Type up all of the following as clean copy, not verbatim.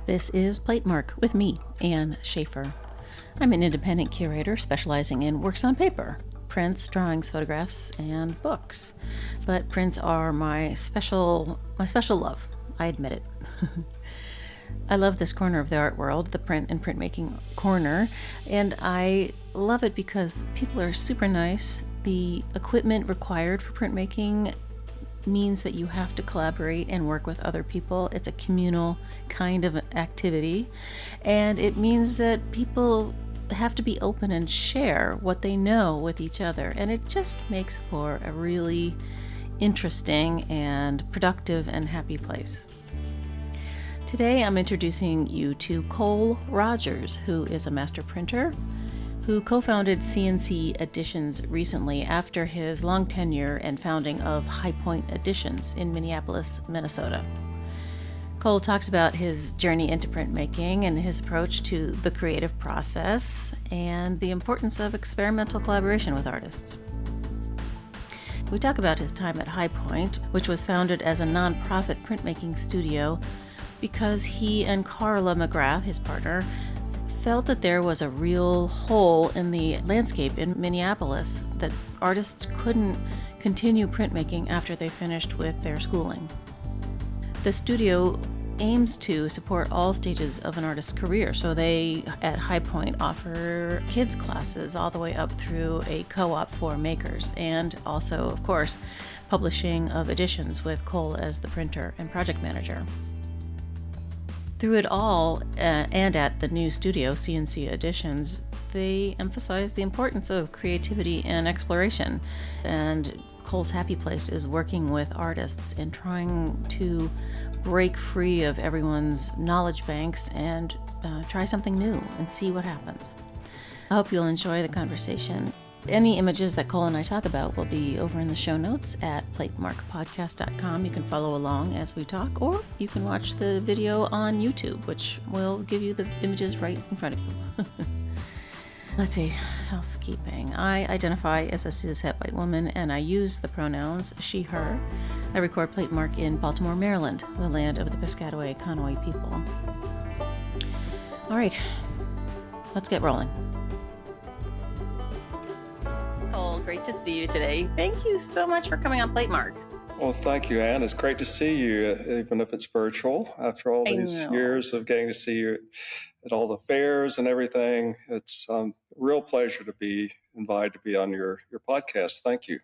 This is Platemark with me, Ann Schaefer. I'm an independent curator specializing in works on paper, prints, drawings, photographs, and books. But prints are my special love. I admit it. I love this corner of the art world, the print and printmaking corner, and I love it because people are super nice. The equipment required for printmaking means that you have to collaborate and work with other people. It's a communal kind of activity, and it means that people have to be open and share what they know with each other, and it just makes for a really interesting and productive and happy place. Today I'm introducing you to Cole Rogers, who is a master printer who co-founded C&C Editions recently after his long tenure and founding of Highpoint Editions in Minneapolis, Minnesota. Cole talks about his journey into printmaking and his approach to the creative process and the importance of experimental collaboration with artists. We talk about his time at Highpoint, which was founded as a nonprofit printmaking studio because he and Carla McGrath, his partner, felt that there was a real hole in the landscape in Minneapolis, that artists couldn't continue printmaking after they finished with their schooling. The studio aims to support all stages of an artist's career, so they at Highpoint offer kids classes all the way up through a co-op for makers, and also, of course, publishing of editions with Cole as the printer and project manager. Through it all, and at the new studio, C&C Editions, they emphasize the importance of creativity and exploration. And Cole's happy place is working with artists and trying to break free of everyone's knowledge banks and try something new and see what happens. I hope you'll enjoy the conversation. Any images that Cole and I talk about will be over in the show notes at platemarkpodcast.com. You can follow along as we talk, or you can watch the video on YouTube, which will give you the images right in front of you. Let's see, housekeeping. I identify as a cishet white woman, and I use the pronouns she, her. I record Platemark in Baltimore, Maryland, the land of the Piscataway Conoy people. All right, let's get rolling. Cole, great to see you today. Thank you so much for coming on Platemark. Well, thank you, Ann. It's great to see you, even if it's virtual. After all these years of getting to see you at all the fairs and everything, it's a real pleasure to be invited to be on your podcast. Thank you.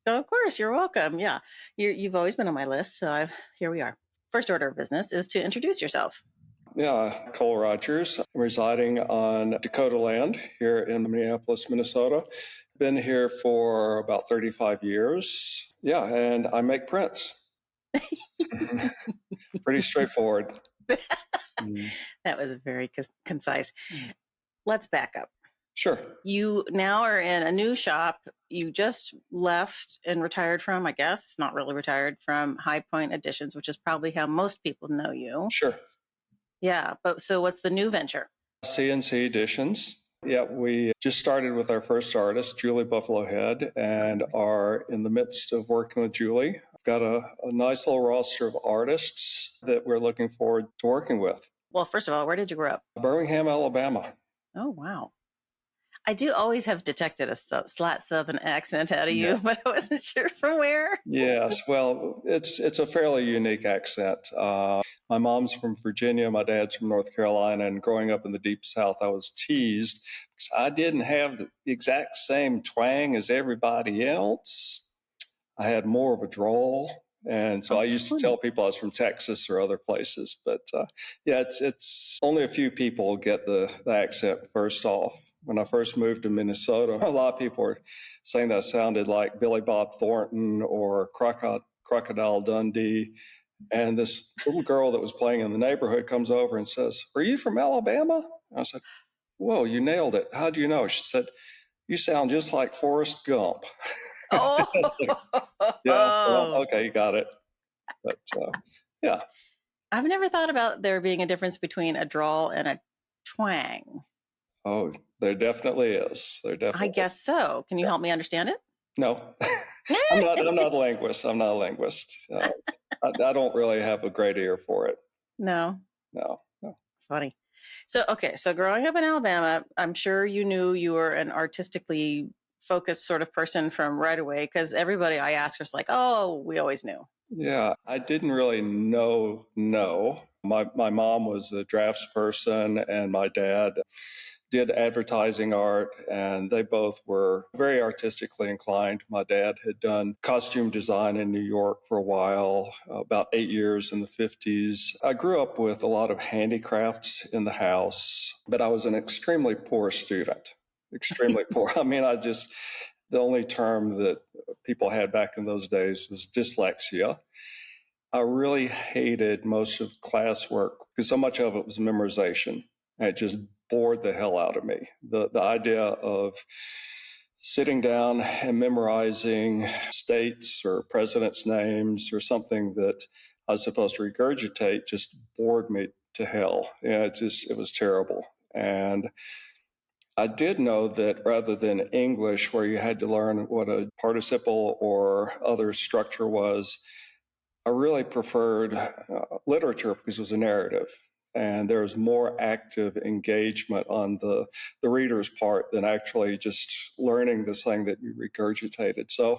Of course, you're welcome. Yeah, you've always been on my list, so here we are. First order of business is to introduce yourself. Yeah, Cole Rogers. I'm residing on Dakota land here in Minneapolis, Minnesota. Been here for about 35 years. Yeah, and I make prints. Pretty straightforward. That was very concise. Let's back up. Sure. You now are in a new shop. You just left and retired from, I guess, not really retired, from Highpoint Editions, which is probably how most people know you. Sure. Yeah, but so what's the new venture? C&C Editions. Yeah, we just started with our first artist, Julie Buffalo Head, and are in the midst of working with Julie. We've got a nice little roster of artists that we're looking forward to working with. Well, first of all, where did you grow up? Birmingham, Alabama. Oh, wow. I do always have detected a slight Southern accent out of you, but I wasn't sure from where. Yes, well, it's a fairly unique accent. My mom's from Virginia, my dad's from North Carolina, and growing up in the Deep South, I was teased because I didn't have the exact same twang as everybody else. I had more of a drawl, and so I used to tell people I was from Texas or other places. But yeah, it's only a few people get the accent first off. When I first moved to Minnesota, a lot of people were saying that I sounded like Billy Bob Thornton or Crocodile Dundee. And this little girl that was playing in the neighborhood comes over and says, "Are you from Alabama?" I said, "Whoa, you nailed it. How do you know?" She said, "You sound just like Forrest Gump." Oh, yeah. Well, okay, you got it. But yeah. I've never thought about there being a difference between a drawl and a twang. Oh, there definitely is. I guess so. Can you help me understand it? No, I'm not a linguist. I'm not a linguist. I don't really have a great ear for it. No. funny. So growing up in Alabama, I'm sure you knew you were an artistically focused sort of person from right away, because everybody I ask was like, oh, we always knew. Yeah, I didn't really know. No, my mom was a drafts person, and my dad did advertising art, and they both were very artistically inclined. My dad had done costume design in New York for a while, about 8 years in the 50s. I grew up with a lot of handicrafts in the house, but I was an extremely poor student. Extremely poor. I mean, the only term that people had back in those days was dyslexia. I really hated most of classwork because so much of it was memorization. And it just bored the hell out of me. The idea of sitting down and memorizing states or presidents' names or something that I was supposed to regurgitate just bored me to hell. Yeah, it was terrible. And I did know that rather than English, where you had to learn what a participle or other structure was, I really preferred literature because it was a narrative. And there was more active engagement on the reader's part than actually just learning this thing that you regurgitated. So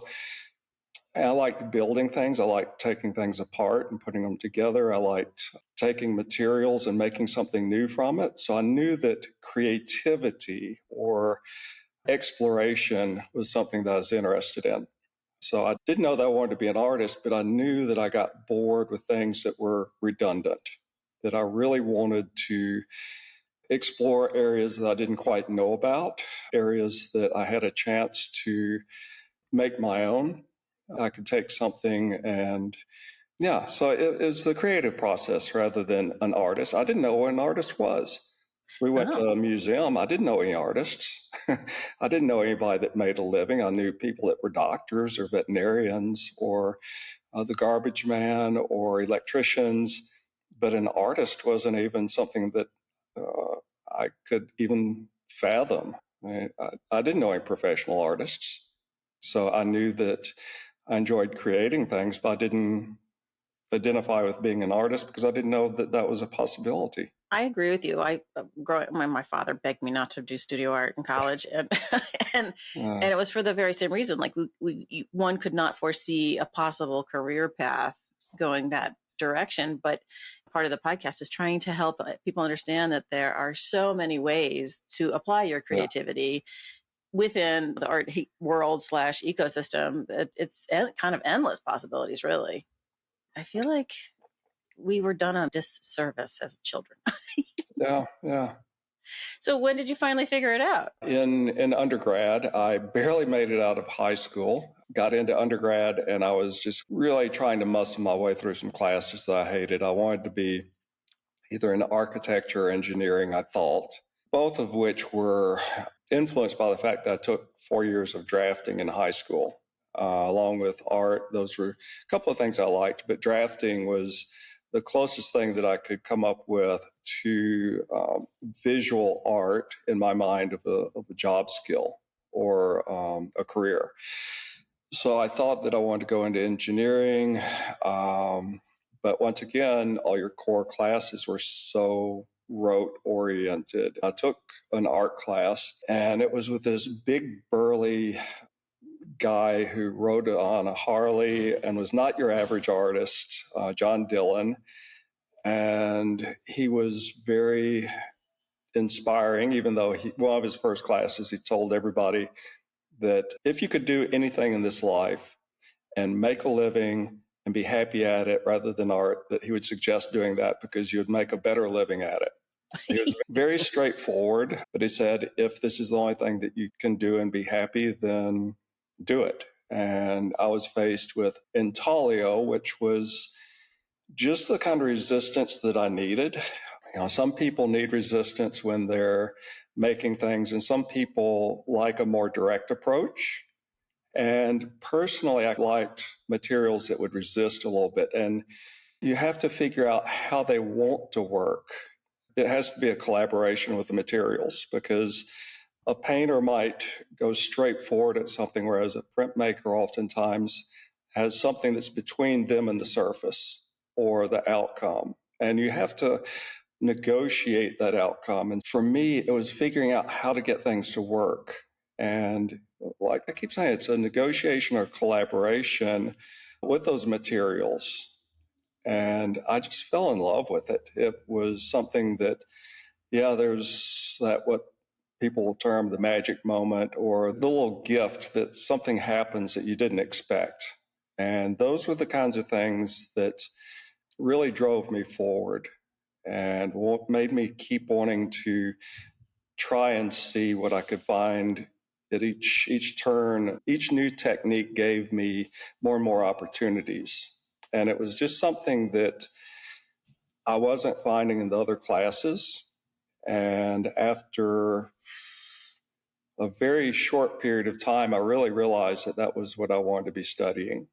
I liked building things. I liked taking things apart and putting them together. I liked taking materials and making something new from it. So I knew that creativity or exploration was something that I was interested in. So I didn't know that I wanted to be an artist, but I knew that I got bored with things that were redundant, that I really wanted to explore areas that I didn't quite know about, areas that I had a chance to make my own. I could take something and yeah, so it was the creative process rather than an artist. I didn't know what an artist was. We went to a museum. I didn't know any artists. I didn't know anybody that made a living. I knew people that were doctors or veterinarians or the garbage man or electricians, but an artist wasn't even something that I could even fathom. I didn't know any professional artists. So I knew that I enjoyed creating things, but I didn't identify with being an artist because I didn't know that that was a possibility. I agree with you. My father begged me not to do studio art in college, and and it was for the very same reason. Like one could not foresee a possible career path going that direction. But part of the podcast is trying to help people understand that there are so many ways to apply your creativity within the art world / ecosystem. It's kind of endless possibilities, really. I feel like we were done a disservice as children. Yeah. So when did you finally figure it out? In undergrad, I barely made it out of high school, got into undergrad, and I was just really trying to muscle my way through some classes that I hated. I wanted to be either in architecture or engineering, I thought, both of which were influenced by the fact that I took 4 years of drafting in high school, along with art. Those were a couple of things I liked, but drafting was the closest thing that I could come up with to visual art in my mind of a job skill or a career. So I thought that I wanted to go into engineering. But once again, all your core classes were so rote oriented. I took an art class, and it was with this big burly guy who rode on a Harley and was not your average artist, John Dillon. And he was very inspiring, even though one of his first classes, he told everybody that if you could do anything in this life and make a living and be happy at it rather than art, that he would suggest doing that because you would make a better living at it. He was very straightforward, but he said, if this is the only thing that you can do and be happy, then do it. And I was faced with intaglio, which was just the kind of resistance that I needed. Some people need resistance when they're making things, and some people like a more direct approach. And personally, I liked materials that would resist a little bit. And you have to figure out how they want to work. It has to be a collaboration with the materials, because a painter might go straight forward at something, whereas a printmaker oftentimes has something that's between them and the surface or the outcome. And you have to negotiate that outcome. And for me, it was figuring out how to get things to work. And like I keep saying, it's a negotiation or collaboration with those materials. And I just fell in love with it. It was something that, there's that what people term the magic moment, or the little gift that something happens that you didn't expect. And those were the kinds of things that really drove me forward and what made me keep wanting to try and see what I could find at each turn. Each new technique gave me more and more opportunities. And it was just something that I wasn't finding in the other classes. And after a very short period of time, I really realized that that was what I wanted to be studying.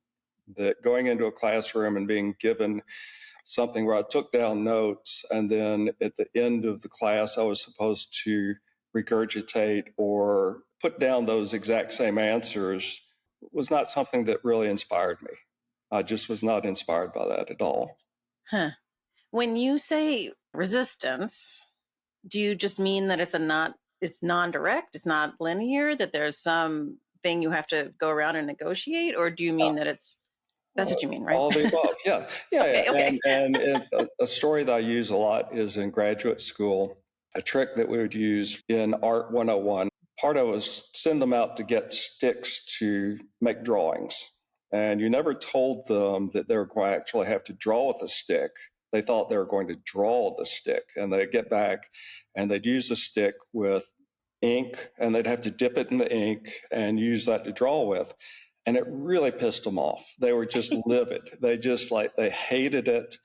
That going into a classroom and being given something where I took down notes, and then at the end of the class, I was supposed to regurgitate or put down those exact same answers, was not something that really inspired me. I just was not inspired by that at all. Huh. When you say resistance, do you just mean that it's non-direct, it's not linear, that there's some thing you have to go around and negotiate? Or do you mean that that's what you mean, right? All the above, yeah. Okay. And a story that I use a lot is in graduate school, a trick that we would use in Art 101. Part of it was send them out to get sticks to make drawings. And you never told them that they were going to actually have to draw with a stick. They thought they were going to draw the stick, and they'd get back and they'd use the stick with ink, and they'd have to dip it in the ink and use that to draw with. And it really pissed them off. They were just livid. They hated it.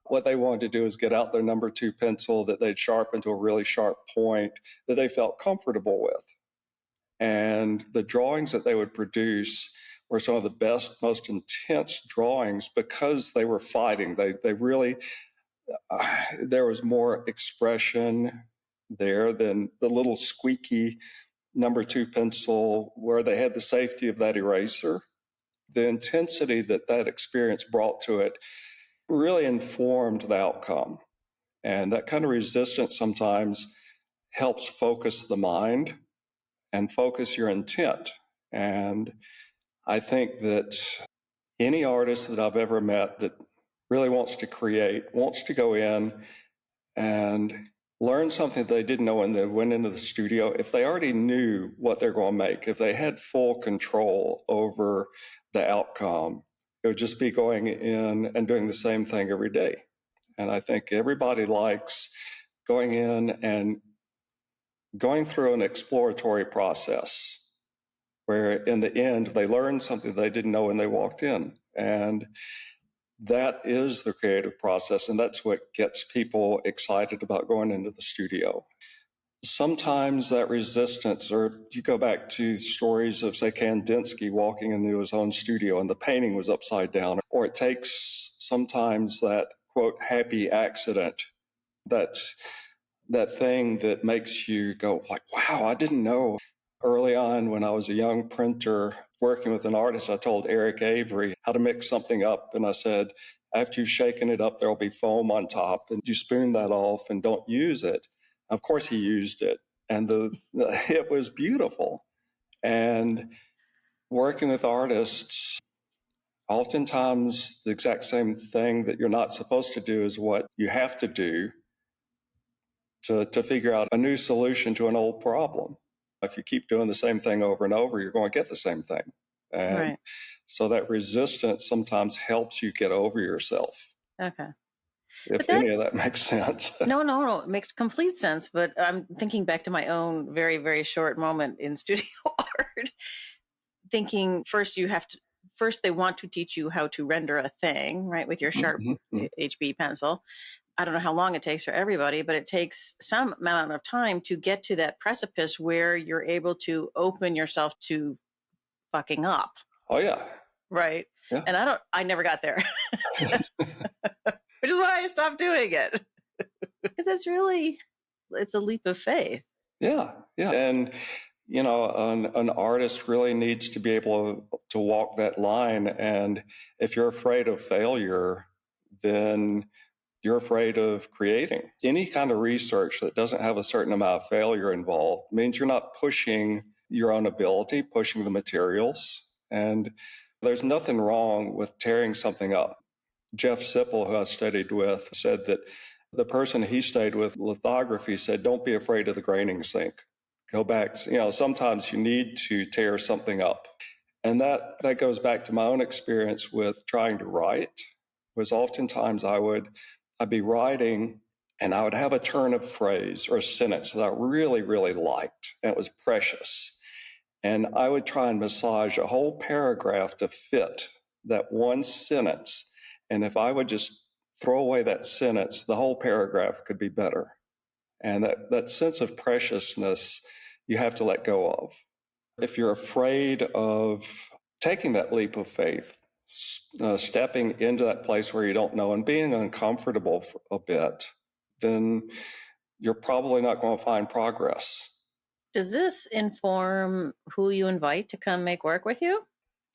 What they wanted to do is get out their number 2 pencil that they'd sharpen to a really sharp point that they felt comfortable with. And the drawings that they would produce were some of the best, most intense drawings because they were fighting. They really, there was more expression there than the little squeaky number 2 pencil where they had the safety of that eraser. The intensity that that experience brought to it really informed the outcome. And that kind of resistance sometimes helps focus the mind and focus your intent. And I think that any artist that I've ever met that really wants to create, wants to go in and learn something they didn't know when they went into the studio, if they already knew what they're going to make, if they had full control over the outcome, it would just be going in and doing the same thing every day. And I think everybody likes going in and going through an exploratory process where in the end they learn something they didn't know when they walked in. And that is the creative process, and that's what gets people excited about going into the studio. Sometimes that resistance, or you go back to stories of, say, Kandinsky walking into his own studio and the painting was upside down, or it takes sometimes that, quote, happy accident, that thing that makes you go like, wow, I didn't know. Early on, when I was a young printer working with an artist, I told Eric Avery how to mix something up. And I said, after you've shaken it up, there'll be foam on top. And you spoon that off and don't use it. Of course, he used it. And it was beautiful. And working with artists, oftentimes the exact same thing that you're not supposed to do is what you have to do to figure out a new solution to an old problem. If you keep doing the same thing over and over, you're going to get the same thing. And right. So that resistance sometimes helps you get over yourself. Okay. If any of that makes sense. No. It makes complete sense. But I'm thinking back to my own very, very short moment in studio art, thinking first they want to teach you how to render a thing, right, with your sharp HB pencil. I don't know how long it takes for everybody, but it takes some amount of time to get to that precipice where you're able to open yourself to fucking up. Oh, yeah. Right. Yeah. And I never got there, which is why I stopped doing it. Because it's a leap of faith. Yeah. Yeah. And, an artist really needs to be able to walk that line. And if you're afraid of failure, then you're afraid of creating. Any kind of research that doesn't have a certain amount of failure involved means you're not pushing your own ability, pushing the materials. And there's nothing wrong with tearing something up. Jeff Sipple, who I studied with, said that the person he studied with lithography said, don't be afraid of the graining sink. Go back. Sometimes you need to tear something up. And that goes back to my own experience with trying to write, was oftentimes I'd be writing and I would have a turn of phrase or a sentence that I really, really liked, and it was precious. And I would try and massage a whole paragraph to fit that one sentence. And if I would just throw away that sentence, the whole paragraph could be better. And that sense of preciousness you have to let go of. If you're afraid of taking that leap of faith, stepping into that place where you don't know and being uncomfortable for a bit, then you're probably not going to find progress. Does this inform who you invite to come make work with you?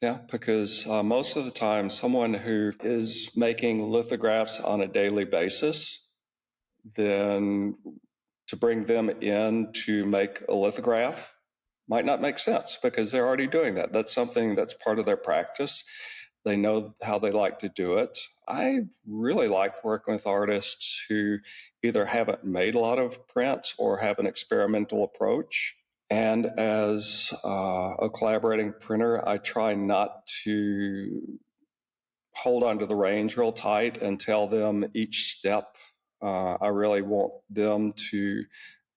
Yeah, because most of the time, someone who is making lithographs on a daily basis, then to bring them in to make a lithograph might not make sense because they're already doing that. That's something that's part of their practice. They know how they like to do it. I really like working with artists who either haven't made a lot of prints or have an experimental approach. And as a collaborating printer, I try not to hold onto the reins real tight and tell them each step. I really want them to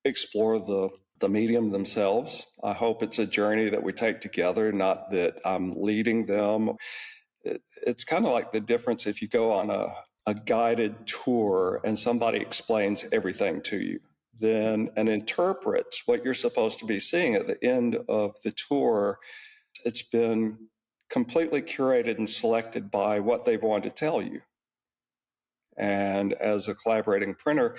explore the medium themselves. I hope it's a journey that we take together, not that I'm leading them. It's kind of like the difference if you go on a guided tour and somebody explains everything to you, then and interprets what you're supposed to be seeing at the end of the tour. It's been completely curated and selected by what they've wanted to tell you. And as a collaborating printer,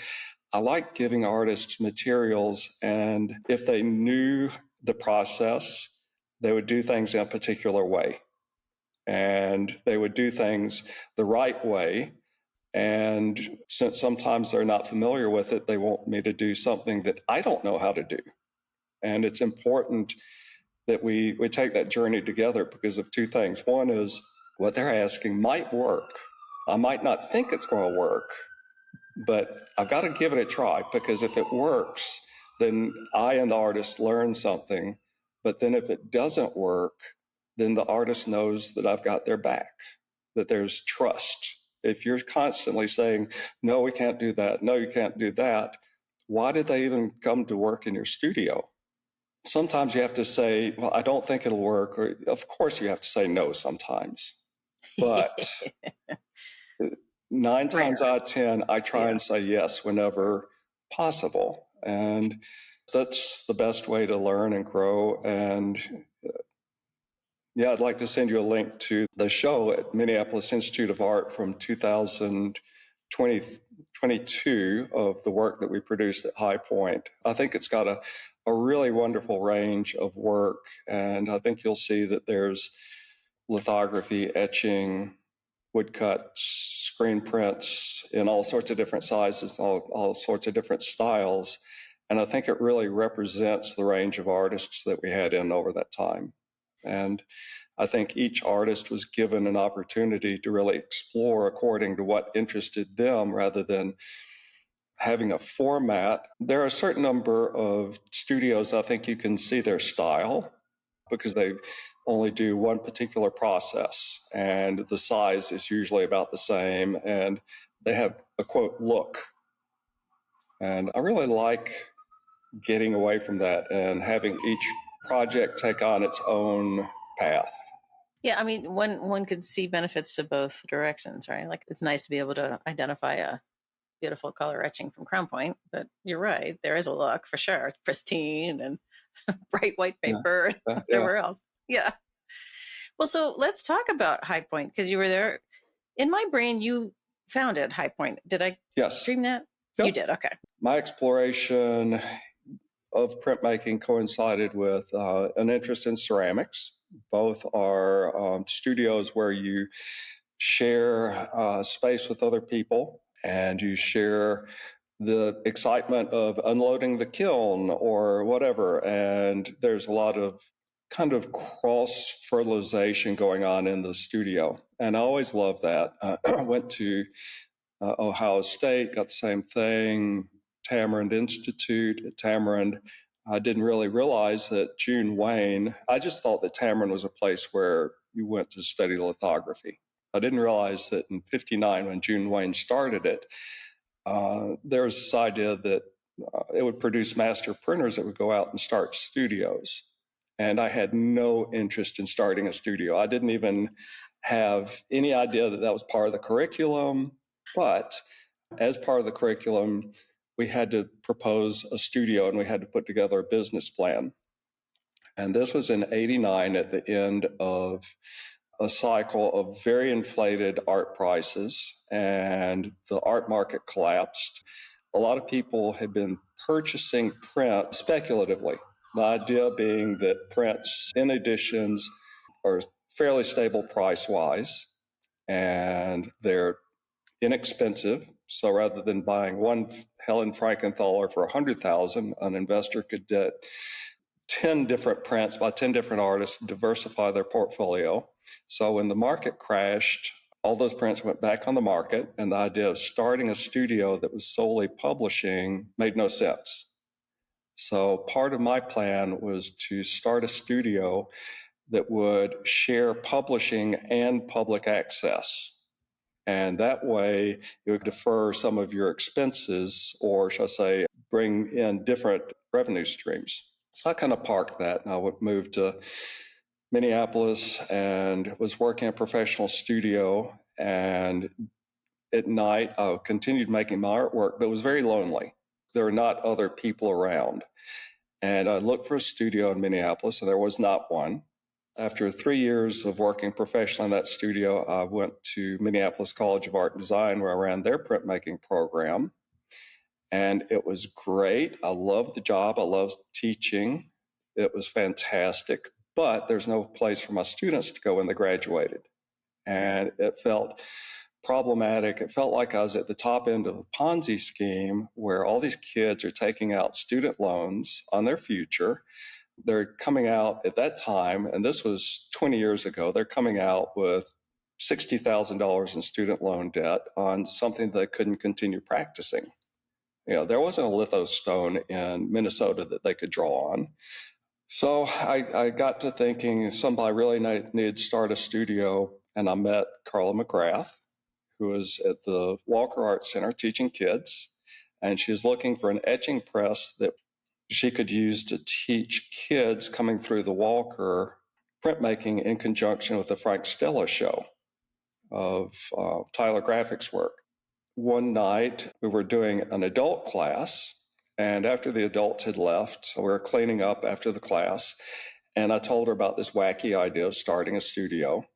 I like giving artists materials, and if they knew the process, they would do things in a particular way. And they would do things the right way. And since sometimes they're not familiar with it, they want me to do something that I don't know how to do. And it's important that we take that journey together because of two things. One is what they're asking might work. I might not think it's going to work, but I've got to give it a try, because if it works, then I and the artist learn something. But then if it doesn't work, then the artist knows that I've got their back, that there's trust. If you're constantly saying, no, we can't do that, no, you can't do that, why did they even come to work in your studio? Sometimes you have to say, well, I don't think it'll work. Or, of course, you have to say no sometimes. But 9 times out of 10, I try and say yes whenever possible. And that's the best way to learn and grow. And I'd like to send you a link to the show at Minneapolis Institute of Art from 2022 of the work that we produced at Highpoint. I think it's got a really wonderful range of work. And I think you'll see that there's lithography, etching, woodcuts, screen prints in all sorts of different sizes, all sorts of different styles. And I think it really represents the range of artists that we had in over that time. And I think each artist was given an opportunity to really explore according to what interested them rather than having a format. There are a certain number of studios, I think you can see their style because they only do one particular process, and the size is usually about the same, and they have a quote look. And I really like getting away from that and having each project take on its own path. Yeah, I mean, one could see benefits to both directions, right? Like, it's nice to be able to identify a beautiful color etching from Crown Point, but you're right, there is a look for sure. It's pristine and bright white paper and whatever else. Yeah. Well, so let's talk about Highpoint, because you were there. In my brain, you founded Highpoint. Did I dream that? Yep. You did, okay. My exploration of printmaking coincided with an interest in ceramics. Both are studios where you share space with other people. and you share the excitement of unloading the kiln or whatever. And there's a lot of kind of cross fertilization going on in the studio. And I always loved that. I went to Ohio State, got the same thing, Tamarind Institute at Tamarind. I didn't really realize that June Wayne, I just thought that Tamarind was a place where you went to study lithography. I didn't realize that in '59, when June Wayne started it, there was this idea that it would produce master printers that would go out and start studios. And I had no interest in starting a studio. I didn't even have any idea that that was part of the curriculum. But as part of the curriculum, we had to propose a studio and we had to put together a business plan. And this was in '89 at the end of a cycle of very inflated art prices, and the art market collapsed. A lot of people had been purchasing print speculatively. The idea being that prints in editions are fairly stable price-wise, and they're inexpensive. So rather than buying one Helen Frankenthaler for $100,000, an investor could get 10 different prints by 10 different artists, diversify their portfolio. So when the market crashed, all those prints went back on the market, and the idea of starting a studio that was solely publishing made no sense. So part of my plan was to start a studio that would share publishing and public access. And that way you would defer some of your expenses, or shall I say, bring in different revenue streams. So I kind of parked that, and I moved to Minneapolis and was working in a professional studio. And at night, I continued making my artwork, but it was very lonely. There were not other people around. And I looked for a studio in Minneapolis, and there was not one. After 3 years of working professionally in that studio, I went to Minneapolis College of Art and Design, where I ran their printmaking program. And it was great. I loved the job. I loved teaching. It was fantastic. But there's no place for my students to go when they graduated. And it felt problematic. It felt like I was at the top end of a Ponzi scheme where all these kids are taking out student loans on their future. They're coming out at that time, and this was 20 years ago, they're coming out with $60,000 in student loan debt on something they couldn't continue practicing. You know, there wasn't a lithostone in Minnesota that they could draw on. So I got to thinking somebody really needed to start a studio, and I met Carla McGrath, who was at the Walker Art Center teaching kids, and she was looking for an etching press that she could use to teach kids coming through the Walker printmaking in conjunction with the Frank Stella show of Tyler Graphics work. One night, we were doing an adult class, and after the adults had left, we were cleaning up after the class, and I told her about this wacky idea of starting a studio.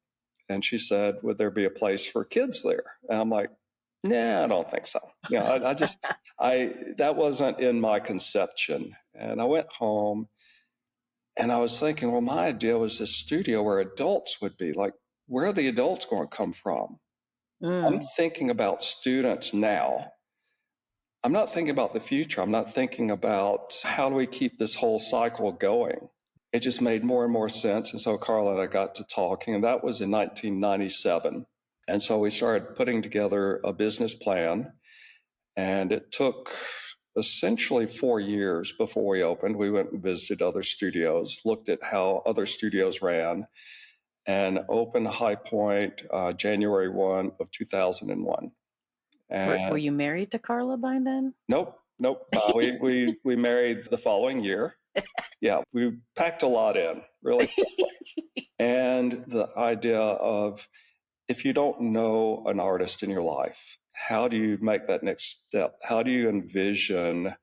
And she said, would there be a place for kids there? And I'm like, nah, I don't think so. You know, that wasn't in my conception. And I went home and I was thinking, well, my idea was this studio where adults would be. Like, where are the adults going to come from? I'm thinking about students now. I'm not thinking about the future. I'm not thinking about how do we keep this whole cycle going. It just made more and more sense. And so Carla and I got to talking, and that was in 1997. And so we started putting together a business plan, and it took essentially 4 years before we opened. We went and visited other studios, looked at how other studios ran, and opened Highpoint January 1 of 2001. And Were you married to Carla by then? Nope. We married the following year. Yeah, we packed a lot in, really. And the idea of, if you don't know an artist in your life, how do you make that next step? How do you envision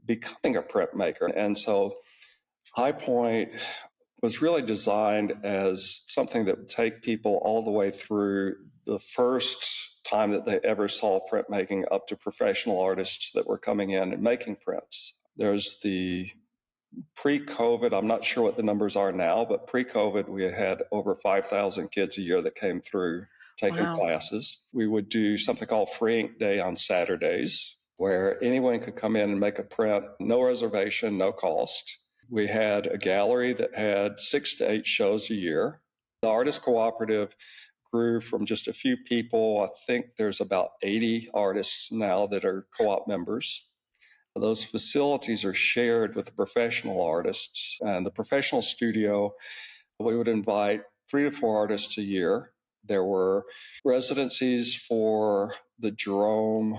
becoming a printmaker? And so Highpoint was really designed as something that would take people all the way through the first time that they ever saw printmaking up to professional artists that were coming in and making prints. There's the pre-COVID, I'm not sure what the numbers are now, but pre-COVID, we had over 5,000 kids a year that came through taking Wow. classes. We would do something called Free Ink Day on Saturdays, where anyone could come in and make a print, no reservation, no cost. We had a gallery that had 6 to 8 shows a year. The Artist Cooperative grew from just a few people. I think there's about 80 artists now that are co-op members. Those facilities are shared with the professional artists. And the professional studio, we would invite 3 to 4 artists a year. There were residencies for the Jerome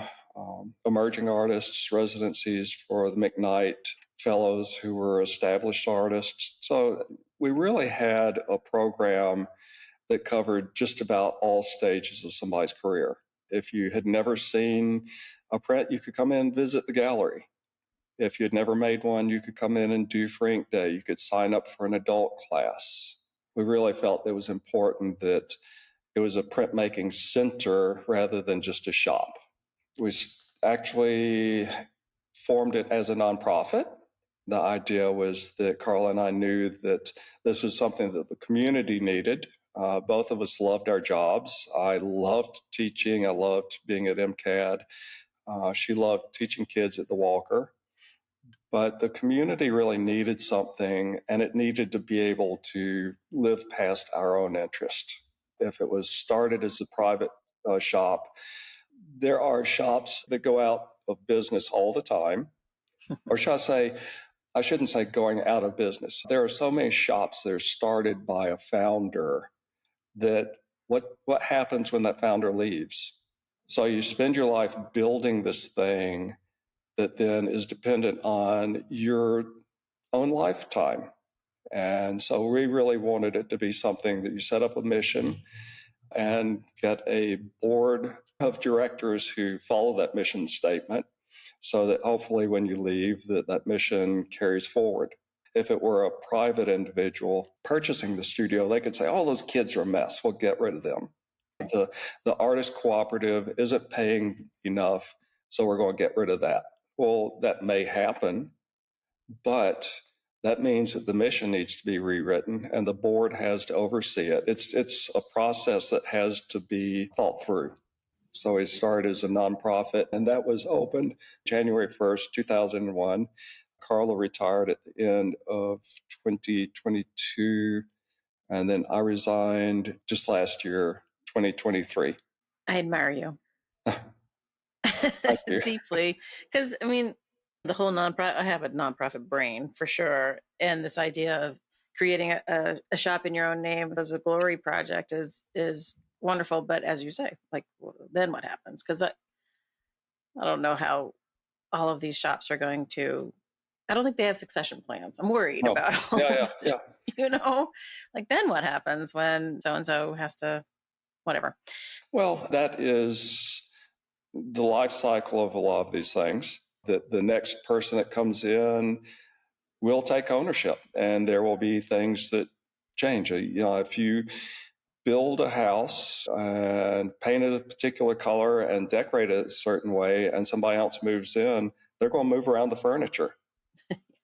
emerging artists, residencies for the McKnight fellows who were established artists. So we really had a program that covered just about all stages of somebody's career. If you had never seen a print, you could come in and visit the gallery. If you had never made one, you could come in and do Free Ink Day. You could sign up for an adult class. We really felt it was important that it was a printmaking center rather than just a shop. We actually formed it as a nonprofit. The idea was that Carla and I knew that this was something that the community needed. Both of us loved our jobs. I loved teaching. I loved being at MCAD. She loved teaching kids at the Walker. But the community really needed something, and it needed to be able to live past our own interest. If it was started as a private shop, there are shops that go out of business all the time. Or should I say, I shouldn't say going out of business. There are so many shops that are started by a founder that what happens when that founder leaves? So you spend your life building this thing that then is dependent on your own lifetime. And so we really wanted it to be something that you set up a mission and get a board of directors who follow that mission statement so that hopefully when you leave that mission carries forward. If it were a private individual purchasing the studio, they could say, oh, those kids are a mess. We'll get rid of them. The artist cooperative isn't paying enough, so we're going to get rid of that. Well, that may happen, but that means that the mission needs to be rewritten and the board has to oversee it. It's a process that has to be thought through. So we started as a nonprofit, and that was opened January 1st, 2001. Carla retired at the end of 2022, and then I resigned just last year, 2023. I admire you. Thank you. Deeply. Because, I mean, the whole nonprofit, I have a nonprofit brain for sure. And this idea of creating a shop in your own name as a glory project is wonderful. But as you say, like, then what happens? Because I don't know how all of these shops are going to, I don't think they have succession plans. I'm worried about all Yeah. like then what happens when so-and-so has to, whatever. Well, that is the life cycle of a lot of these things. That the next person that comes in will take ownership, and there will be things that change. If you build a house and paint it a particular color and decorate it a certain way, and somebody else moves in, they're going to move around the furniture.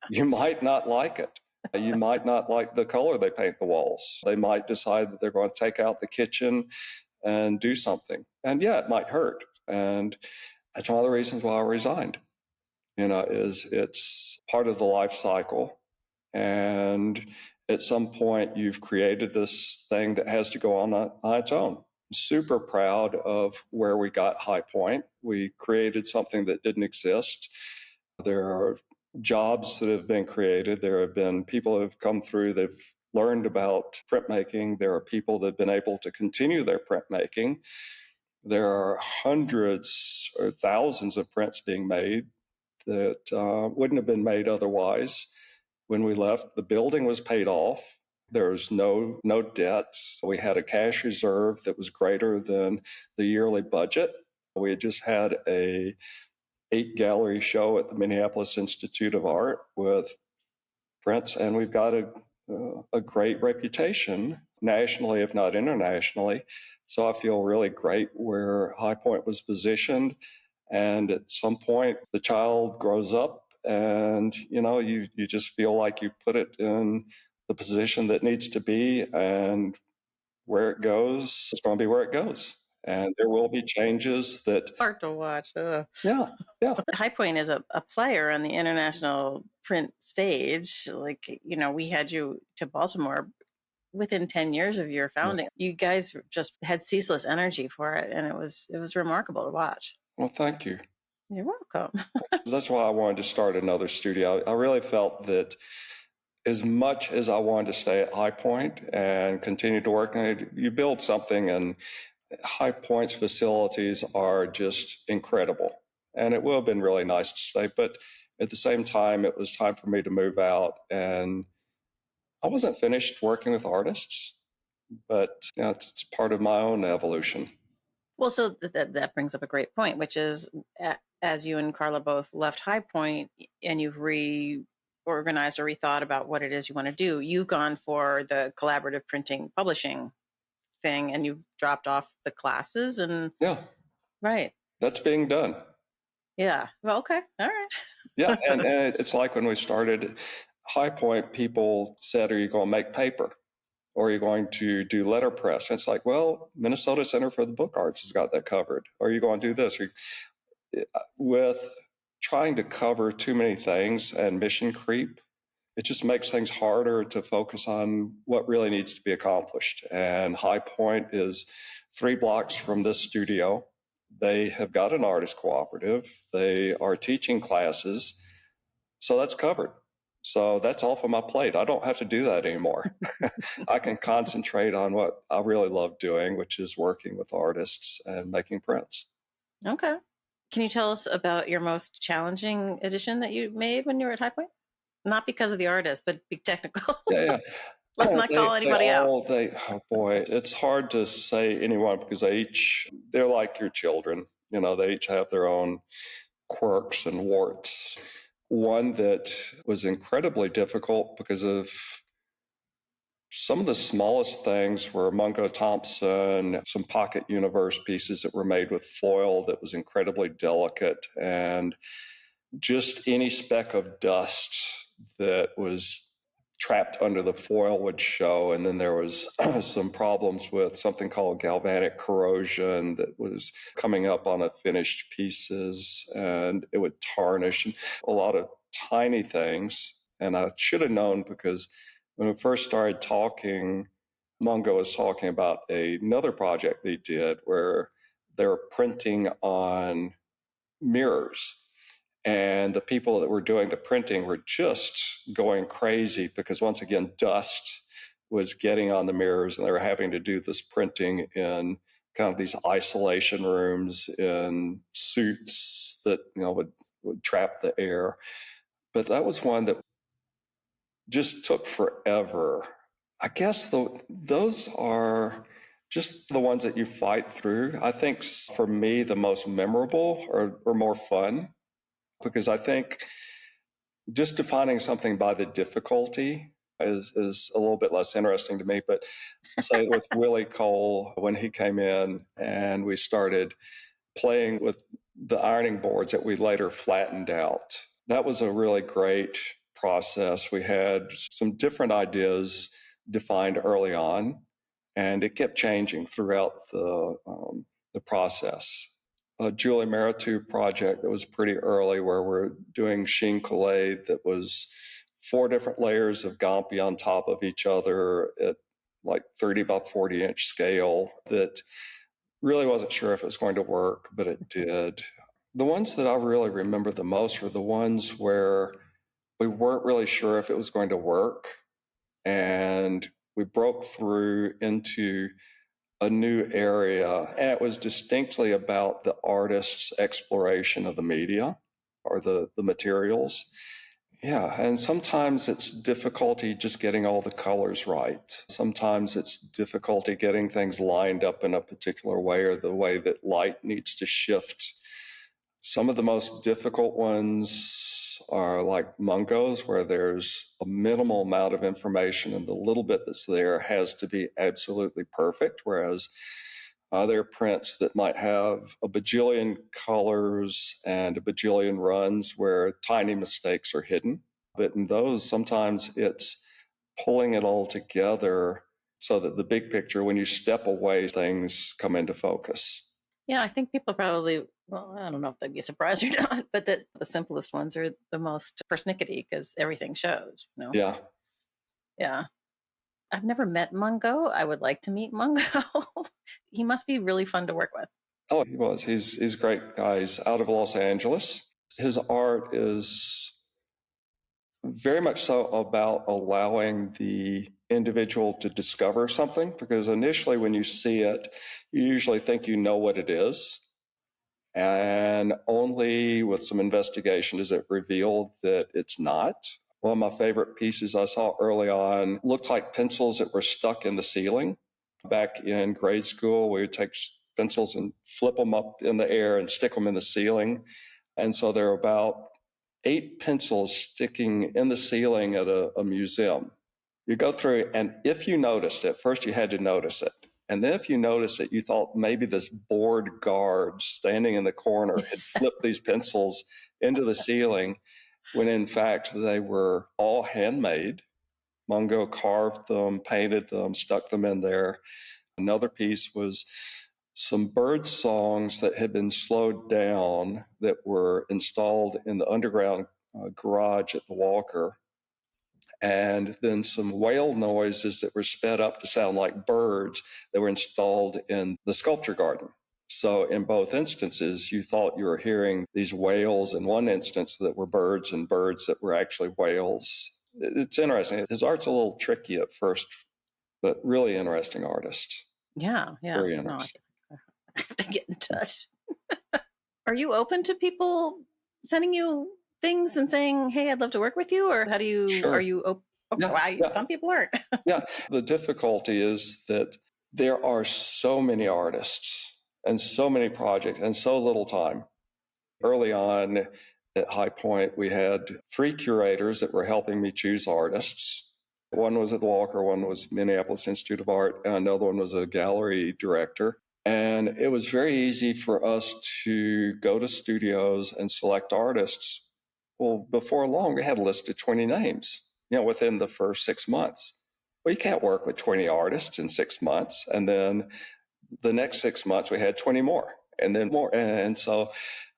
You might not like it. You might not like the color they paint the walls. They might decide that they're going to take out the kitchen and do something. And yeah, it might hurt. And that's one of the reasons why I resigned. It's part of the life cycle. And at some point, you've created this thing that has to go on its own. I'm super proud of where we got Highpoint. We created something that didn't exist. There are jobs that have been created. There have been people who have come through, they've learned about printmaking. There are people that have been able to continue their printmaking. There are hundreds or thousands of prints being made that wouldn't have been made otherwise. When we left, the building was paid off. There was no debt. We had a cash reserve that was greater than the yearly budget. We had just had a 8-gallery show at the Minneapolis Institute of Art with prints, and we've got a great reputation nationally, if not internationally. So I feel really great where Highpoint was positioned. And at some point, the child grows up, and you just feel like you put it in the position that needs to be, and where it goes, it's going to be where it goes. And there will be changes that. Hard to watch. Yeah. Highpoint is a player on the international print stage. We had you to Baltimore within 10 years of your founding. You guys just had ceaseless energy for it, and it was remarkable to watch. Well, thank you. You're welcome. That's why I wanted to start another studio. I really felt that as much as I wanted to stay at Highpoint and continue to work, and you build something, and Highpoint's facilities are just incredible. And it would have been really nice to stay. But at the same time, it was time for me to move out. And I wasn't finished working with artists, but it's part of my own evolution. Well, so that brings up a great point, which is as you and Carla both left Highpoint and you've reorganized or rethought about what it is you want to do, you've gone for the collaborative printing publishing thing, and you've dropped off the classes. And right, that's being done. Yeah. Well, okay. All right. Yeah. And it's like when we started Highpoint, people said, are you going to make paper? Or are you going to do letterpress? And it's like, well, Minnesota Center for the Book Arts has got that covered. Or are you going to do this? With trying to cover too many things and mission creep, it just makes things harder to focus on what really needs to be accomplished. And Highpoint is 3 blocks from this studio. They have got an artist cooperative. They are teaching classes. So that's covered. So that's off of my plate. I don't have to do that anymore. I can concentrate on what I really love doing, which is working with artists and making prints. Okay. Can you tell us about your most challenging edition that you made when you were at Highpoint? Not because of the artist, but be technical. Yeah. Let's not call anybody out. Oh boy, it's hard to say anyone because they're like your children. They each have their own quirks and warts. One that was incredibly difficult because of some of the smallest things were Mungo Thompson, some Pocket Universe pieces that were made with foil that was incredibly delicate, and just any speck of dust that was trapped under the foil would show. And then there was some problems with something called galvanic corrosion that was coming up on the finished pieces, and it would tarnish. A lot of tiny things. And I should have known, because when we first started talking, Mungo was talking about another project they did where they were printing on mirrors. And the people that were doing the printing were just going crazy because, once again, dust was getting on the mirrors, and they were having to do this printing in kind of these isolation rooms in suits that would trap the air. But that was one that just took forever. I guess those are just the ones that you fight through. I think for me, the most memorable or more fun, because I think just defining something by the difficulty is a little bit less interesting to me. But say with Willie Cole, when he came in and we started playing with the ironing boards that we later flattened out, that was a really great process. We had some different ideas defined early on, and it kept changing throughout the process. A Julie Meritou project that was pretty early, where we're doing sheen collé that was 4 different layers of Gampi on top of each other at like 30 by 40 inch scale, that really wasn't sure if it was going to work, but it did. The ones that I really remember the most were the ones where we weren't really sure if it was going to work, and we broke through into a new area, and it was distinctly about the artist's exploration of the media or the materials. Yeah, and sometimes it's difficulty just getting all the colors right. Sometimes it's difficulty getting things lined up in a particular way, or the way that light needs to shift. Some of the most difficult ones are like Mungo's, where there's a minimal amount of information and the little bit that's there has to be absolutely perfect, whereas other prints that might have a bajillion colors and a bajillion runs where tiny mistakes are hidden. But in those, sometimes it's pulling it all together so that the big picture, when you step away, things come into focus. Yeah, I think people probably, well, I don't know if they'd be surprised or not, but that the simplest ones are the most persnickety because everything shows, Yeah. Yeah. I've never met Mungo. I would like to meet Mungo. He must be really fun to work with. Oh, he was. He's a great guy. He's out of Los Angeles. His art is very much so about allowing the individual to discover something, because initially when you see it, you usually think you know what it is. And only with some investigation is it revealed that it's not. One of my favorite pieces I saw early on looked like pencils that were stuck in the ceiling. Back in grade school, we would take pencils and flip them up in the air and stick them in the ceiling. And so there are about 8 pencils sticking in the ceiling at a museum. You go through, and if you noticed it, first you had to notice it. And then if you noticed it, you thought maybe this bored guard standing in the corner had flipped these pencils into the ceiling, when in fact they were all handmade. Mungo carved them, painted them, stuck them in there. Another piece was some bird songs that had been slowed down that were installed in the underground garage at the Walker. And then some whale noises that were sped up to sound like birds that were installed in the sculpture garden. So in both instances, you thought you were hearing these whales in one instance that were birds, and birds that were actually whales. It's interesting. His art's a little tricky at first, but really interesting artist. Yeah. Very No, interesting. I have to get in touch. Are you open to people sending you things and saying, "Hey, I'd love to work with you"? Or how do you, Sure. are you open? Okay, Yeah. some people aren't. Yeah. The difficulty is that there are so many artists and so many projects and so little time. Early on at Highpoint, we had 3 curators that were helping me choose artists. One was at the Walker, one was Minneapolis Institute of Art, and another one was a gallery director. And it was very easy for us to go to studios and select artists. Well, before long, we had a list of 20 names, within the first 6 months. Well, you can't work with 20 artists in 6 months. And then the next 6 months, we had 20 more and then more. And so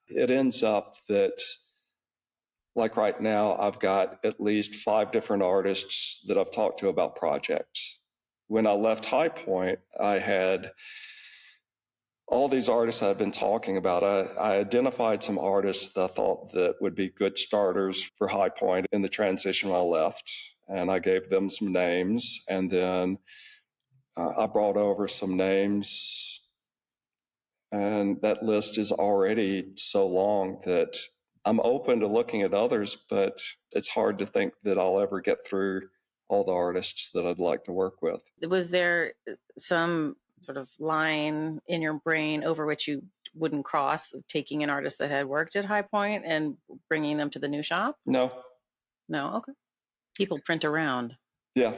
it ends up that, like right now, I've got at least 5 different artists that I've talked to about projects. When I left Highpoint, I had all these artists I've been talking about. I identified some artists that I thought that would be good starters for Highpoint in the transition when I left, and I gave them some names. And then I brought over some names, and that list is already so long that I'm open to looking at others, but it's hard to think that I'll ever get through all the artists that I'd like to work with. Was there some sort of line in your brain over which you wouldn't cross, of taking an artist that had worked at Highpoint and bringing them to the new shop? No. Okay. People print around. Yeah.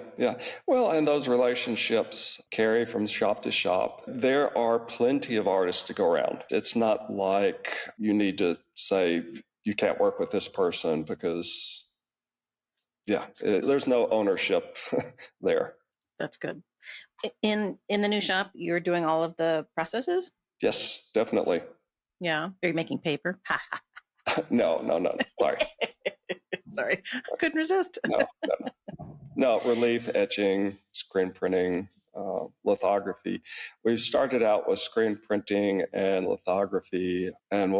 Well, and those relationships carry from shop to shop. There are plenty of artists to go around. It's not like you need to say you can't work with this person because, there's no ownership there. That's good. In the new shop, you're doing all of the processes? Yes, definitely. Yeah. Are you making paper? No. Sorry. Sorry. I couldn't resist. No, relief, etching, screen printing, lithography. We've started out with screen printing and lithography, and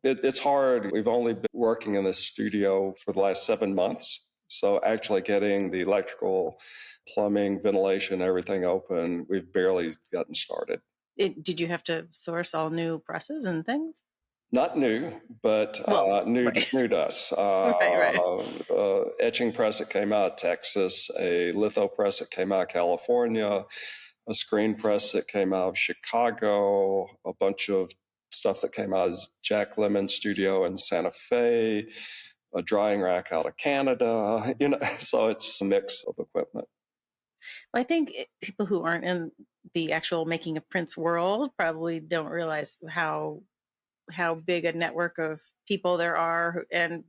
it's hard. We've only been working in the studio for the last 7 months. So actually getting the electrical, plumbing, ventilation, everything open, we've barely gotten started. Did you have to source all new presses and things? Not new, but new to us. Right. Etching press that came out of Texas, a litho press that came out of California, a screen press that came out of Chicago, a bunch of stuff that came out of Jack Lemon's studio in Santa Fe, a drying rack out of Canada. So it's a mix of equipment. I think people who aren't in the actual making of prints world probably don't realize how big a network of people there are, and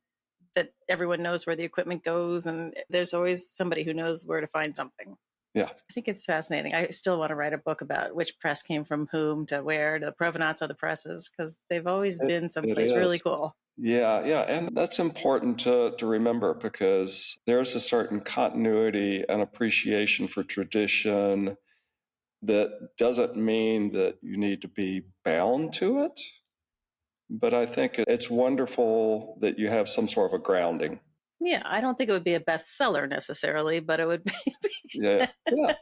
that everyone knows where the equipment goes, and there's always somebody who knows where to find something. Yeah, I think it's fascinating. I still want to write a book about which press came from whom to where, to the provenance of the presses, because they've always been it someplace really is. cool. Yeah, yeah. And that's important to remember because there's a certain continuity and appreciation for tradition that doesn't mean that you need to be bound to it. But I think it's wonderful that you have some sort of a grounding. Yeah, I don't think it would be a bestseller necessarily, but it would be, Yeah, yeah,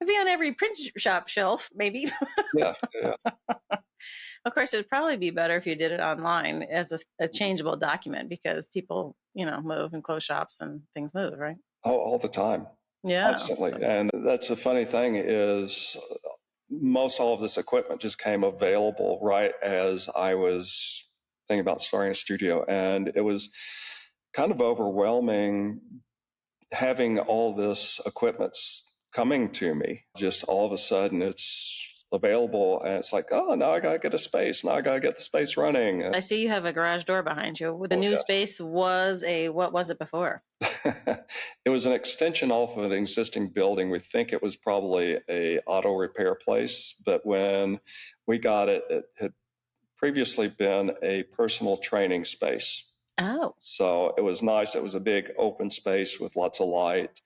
it'd be on every print shop shelf, maybe. yeah, yeah. Of course, it'd probably be better if you did it online as a changeable document because people, move and close shops and things move, right? All the time, Yeah. constantly. So, And that's the funny thing is most all of this equipment just came available right as I was thinking about starting a studio. And it was kind of overwhelming having all this equipment coming to me. Just all of a sudden it's available and it's like, oh, now I got to get a space. Now I got to get the space running. I see you have a garage door behind you. The Oh, new yeah. space what was it before? It was an extension off of an existing building. We think it was probably a auto repair place, but when we got it, it had previously been a personal training space. Oh, So it was nice. It was a big open space with lots of light.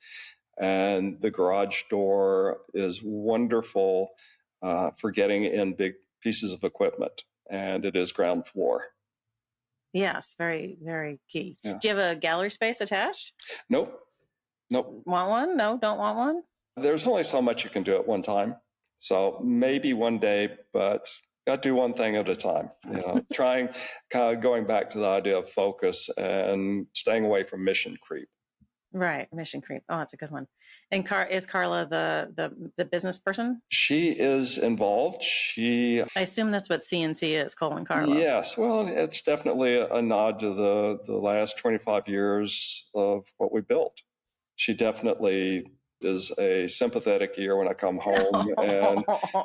And the garage door is wonderful for getting in big pieces of equipment. And it is ground floor. yes, very, very key. Yeah. Do you have a gallery space attached? Nope. Nope. Want one? No, don't want one? There's only so much you can do at one time. So maybe one day, but got to do one thing at a time. Trying kind of going back to the idea of focus and staying away from mission creep. Right, mission creep. Oh, that's a good one. And is Carla the business person? She is involved. I assume that's what C&C is, Colin Carla. Yes, well, it's definitely a nod to the last 25 years of what we built. She definitely is a sympathetic ear when I come home and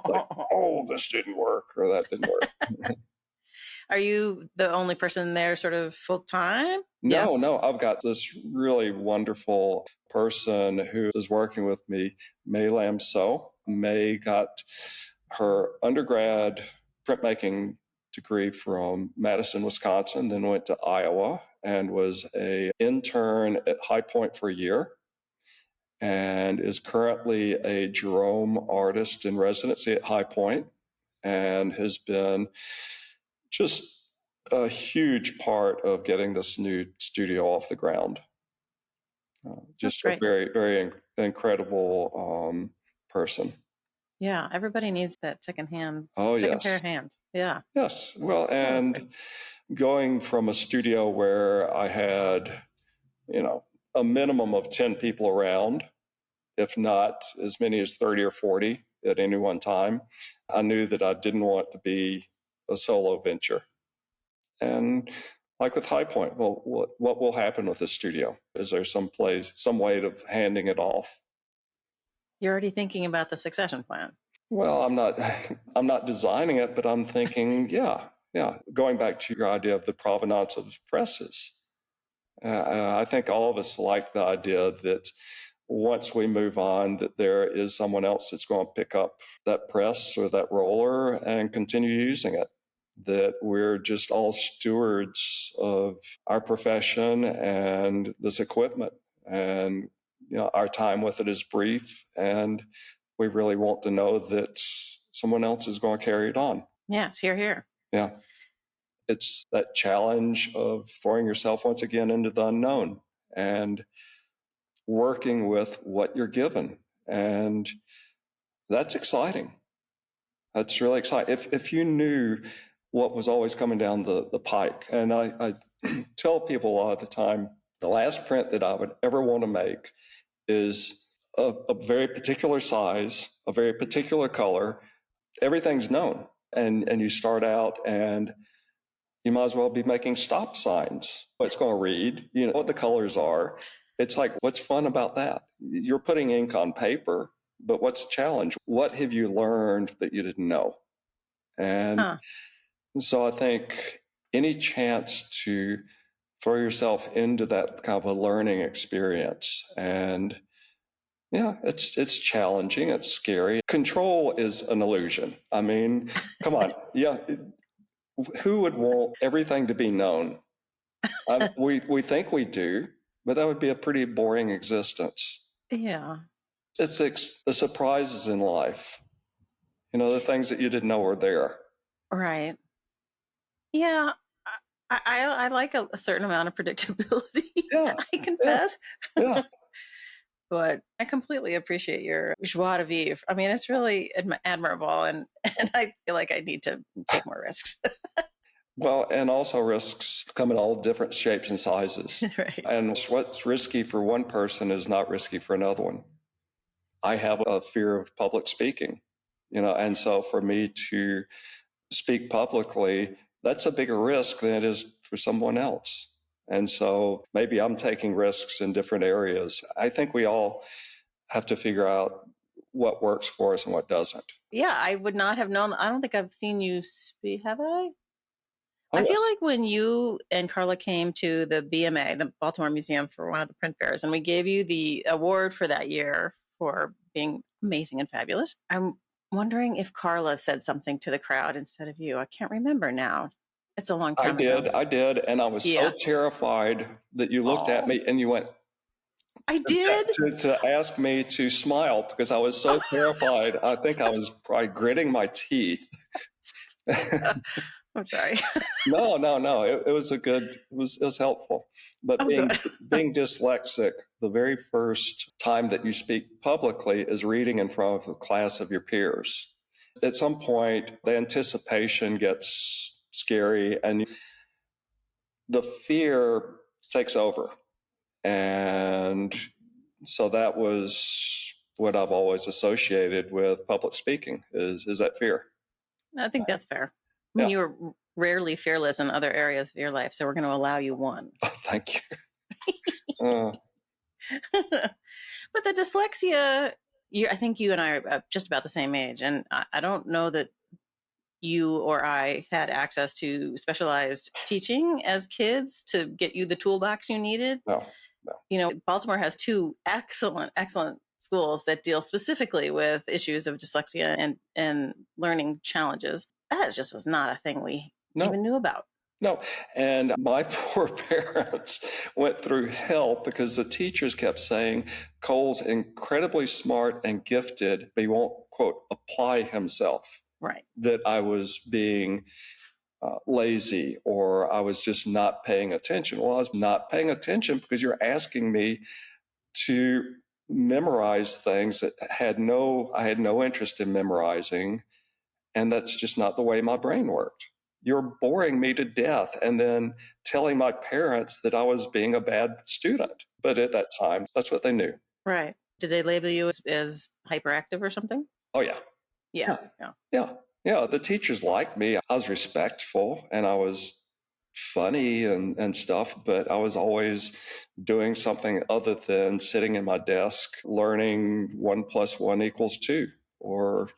like, oh, this didn't work or that didn't work. Are you the only person there sort of full time? Yeah. No, I've got this really wonderful person who is working with me, May Lam So. May got her undergrad printmaking degree from Madison, Wisconsin, then went to Iowa and was an intern at Highpoint for a year and is currently a Jerome artist in residency at Highpoint and has been just a huge part of getting this new studio off the ground. Just a very, very incredible person. Yeah, everybody needs that second pair of hands. Yeah. Yes. Well, and going from a studio where I had, a minimum of 10 people around, if not as many as 30 or 40 at any one time, I knew that I didn't want to be a solo venture. And like with High Point, well, what will happen with this studio? Is there some way of handing it off? You're already thinking about the succession plan. Well, I'm not designing it, but I'm thinking, yeah. Going back to your idea of the provenance of presses, I think all of us like the idea that once we move on, that there is someone else that's going to pick up that press or that roller and continue using it. That we're just all stewards of our profession and this equipment, and our time with it is brief, and we really want to know that someone else is going to carry it on. Yes, here. Yeah. It's that challenge of throwing yourself once again into the unknown and working with what you're given. And that's exciting. That's really exciting. If you knew what was always coming down the pike, and I tell people a lot of the time, the last print that I would ever want to make is a very particular size, a very particular color. Everything's known. And you start out and you might as well be making stop signs. What it's going to read, what the colors are. It's like, what's fun about that? You're putting ink on paper, but what's the challenge? What have you learned that you didn't know? And so I think any chance to throw yourself into that kind of a learning experience and Yeah, it's challenging. It's scary. Control is an illusion. I mean, come on. Yeah, who would want everything to be known? We think we do, but that would be a pretty boring existence. Yeah. It's the surprises in life. The things that you didn't know were there. Right. Yeah. I like a certain amount of predictability. Yeah, I confess. yeah. But I completely appreciate your joie de vivre. I mean, it's really admirable, and I feel like I need to take more risks. Well, and also risks come in all different shapes and sizes. Right. And what's risky for one person is not risky for another one. I have a fear of public speaking, and so for me to speak publicly, that's a bigger risk than it is for someone else. And so maybe I'm taking risks in different areas. I think we all have to figure out what works for us and what doesn't. Yeah, I would not have known. I don't think I've seen you speak, have I? Oh, I feel yes. like when you and Carla came to the BMA, the Baltimore Museum, for one of the print fairs, and we gave you the award for that year for being amazing and fabulous, I'm wondering if Carla said something to the crowd instead of you. I can't remember now. It's a long time ago. I did. And I was so terrified that you looked at me and you went, I did? to ask me to smile because I was so terrified. I think I was probably gritting my teeth. I'm sorry. No. It was it was helpful. But being dyslexic, the very first time that you speak publicly is reading in front of a class of your peers. At some point, the anticipation gets scary and the fear takes over. And so that was what I've always associated with public speaking is that fear. I think that's fair. I Yeah. mean, you were rarely fearless in other areas of your life, so we're going to allow you one. Oh, thank you. But the dyslexia, I think you and I are just about the same age. And I don't know that you or I had access to specialized teaching as kids to get you the toolbox you needed. No. Baltimore has two excellent schools that deal specifically with issues of dyslexia and learning challenges. That just was not a thing we even knew about. No. And my poor parents went through hell because the teachers kept saying Cole's incredibly smart and gifted, but he won't, quote, apply himself. Right. That I was being lazy or I was just not paying attention. Well, I was not paying attention because you're asking me to memorize things that I had no interest in memorizing. And that's just not the way my brain worked. You're boring me to death and then telling my parents that I was being a bad student. But at that time, that's what they knew. Right. Did they label you as hyperactive or something? Oh, yeah. Yeah. The teachers liked me. I was respectful and I was funny and stuff, but I was always doing something other than sitting in my desk learning 1 + 1 = 2 or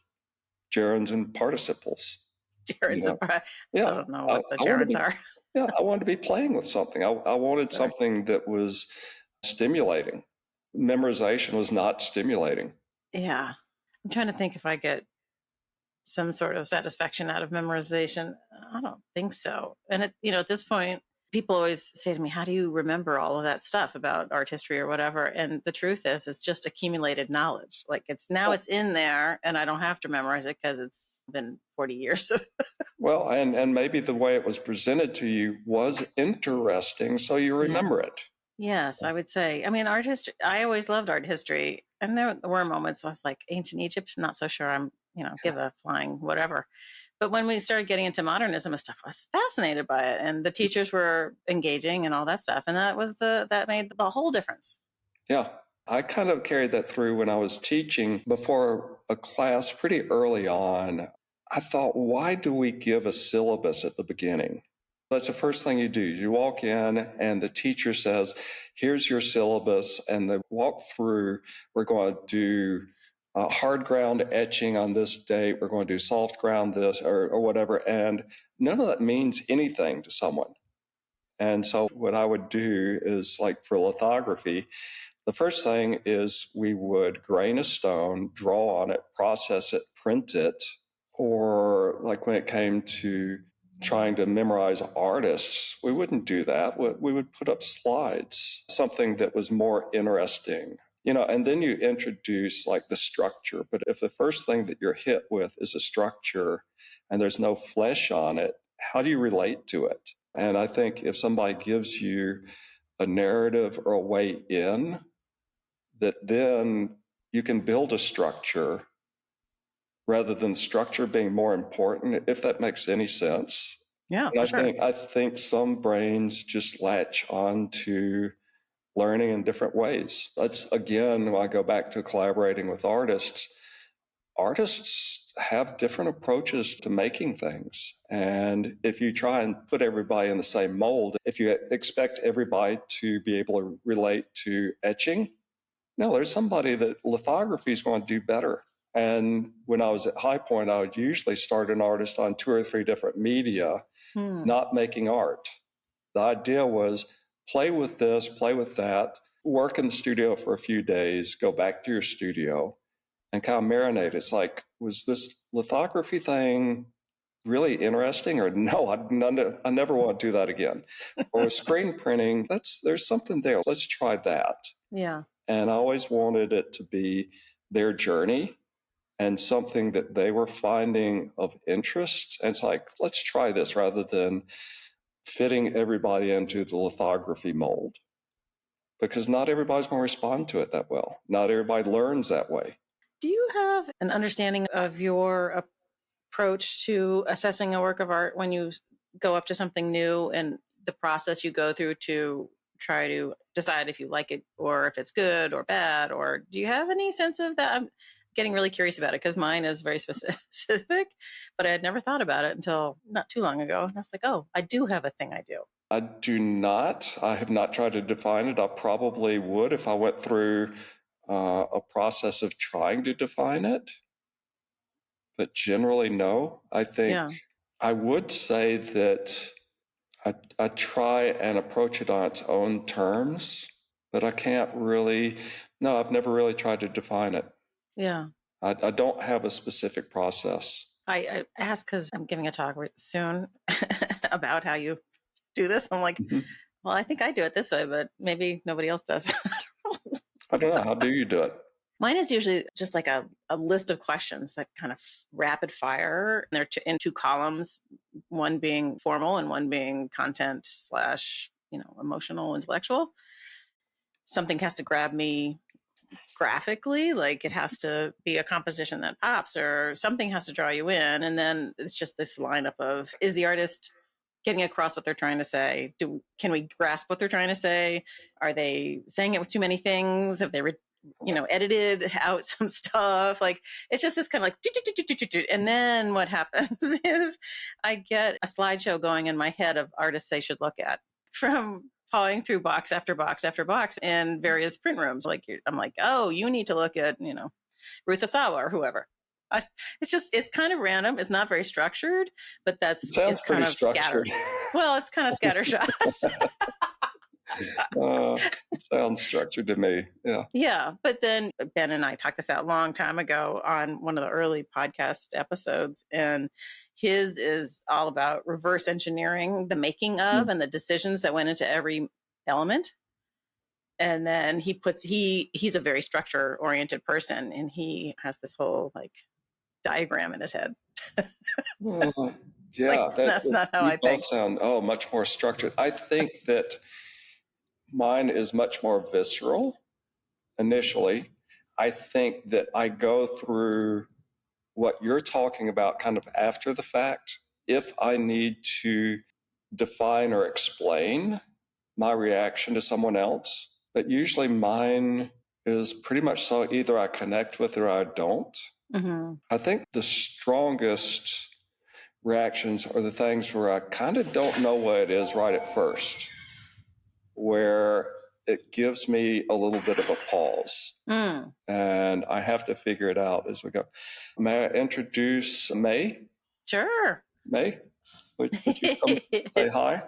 gerunds and participles. Gerunds and participles. I still don't know what the gerunds are. Yeah, I wanted to be playing with something. I wanted something that was stimulating. Memorization was not stimulating. Yeah. I'm trying to think if I get some sort of satisfaction out of memorization. I don't think so. And at this point, people always say to me, how do you remember all of that stuff about art history or whatever? And the truth is, it's just accumulated knowledge. Like it's in there and I don't have to memorize it because it's been 40 years. Well, and maybe the way it was presented to you was interesting, so you remember it. Yes, I would say. I mean, art history, I always loved art history. And there were moments where I was like, ancient Egypt, I'm not so sure I'm, give a flying whatever. But when we started getting into modernism and stuff, I was fascinated by it. And the teachers were engaging and all that stuff. And that made the whole difference. Yeah. I kind of carried that through when I was teaching before a class pretty early on. I thought, why do we give a syllabus at the beginning? That's the first thing you do. You walk in and the teacher says, here's your syllabus. And they walk through, we're going to do hard ground etching on this date. We're going to do soft ground this or whatever. And none of that means anything to someone. And so what I would do is like for lithography, The first thing is we would grain a stone, draw on it, process it, print it, or like when it came to trying to memorize artists, we wouldn't do that. We would put up slides, something that was more interesting. And then you introduce like the structure. But if the first thing that you're hit with is a structure and there's no flesh on it, how do you relate to it? And I think if somebody gives you a narrative or a way in, that then you can build a structure rather than structure being more important, if that makes any sense. Yeah, And for sure. I think some brains just latch on to learning in different ways. That's, again, when I go back to collaborating with artists, artists have different approaches to making things. And if you try and put everybody in the same mold, if you expect everybody to be able to relate to etching, no, there's somebody that lithography is going to do better. And when I was at Highpoint, I would usually start an artist on 2 or 3 different media, not making art. The idea was play with this, play with that, work in the studio for a few days, go back to your studio and kind of marinate. It's like, was this lithography thing really interesting? Or no, I never want to do that again. Or screen printing, there's something there. Let's try that. Yeah. And I always wanted it to be their journey and something that they were finding of interest. And it's like, let's try this rather than fitting everybody into the lithography mold. Because not everybody's going to respond to it that well. Not everybody learns that way. Do you have an understanding of your approach to assessing a work of art when you go up to something new and the process you go through to try to decide if you like it or if it's good or bad? Or do you have any sense of that? I'm getting really curious about it because mine is very specific, but I had never thought about it until not too long ago. And I was like, oh, I do have a thing I do. I do not. I have not tried to define it. I probably would if I went through a process of trying to define it. But generally, no. I think I would say that I try and approach it on its own terms, but I can't really, no, I've never really tried to define it. Yeah. I don't have a specific process. I ask because I'm giving a talk soon about how you do this. I'm like, well, I think I do it this way, but maybe nobody else does. I don't know. How do you do it? Mine is usually just like a list of questions that kind of rapid fire. They're in 2 columns, one being formal and one being content / emotional, intellectual. Something has to grab me graphically, like it has to be a composition that pops or something has to draw you in. And then it's just this lineup of, is the artist getting across what they're trying to say? Can we grasp what they're trying to say? Are they saying it with too many things? Have they edited out some stuff? Like, it's just this kind of like, and then what happens is I get a slideshow going in my head of artists they should look at from pawing through box after box after box in various print rooms. I'm like, oh, you need to look at, Ruth Asawa or whoever. It's kind of random. It's not very structured, but it's kind of scattered. Well, it's kind of scattershot. Sounds structured to me. Yeah. But then Ben and I talked this out a long time ago on one of the early podcast episodes, and his is all about reverse engineering the making of and the decisions that went into every element. And then he's a very structure oriented person, and he has this whole like diagram in his head. Yeah, that's not how I think. Both sound much more structured. I think that mine is much more visceral initially. I think that I go through what you're talking about kind of after the fact. If I need to define or explain my reaction to someone else, but usually mine is pretty much so either I connect with or I don't. I think the strongest reactions are the things where I kind of don't know what it is right at first, where it gives me a little bit of a pause. And I have to figure it out as we go. May I introduce May? Sure. May, would you come say hi?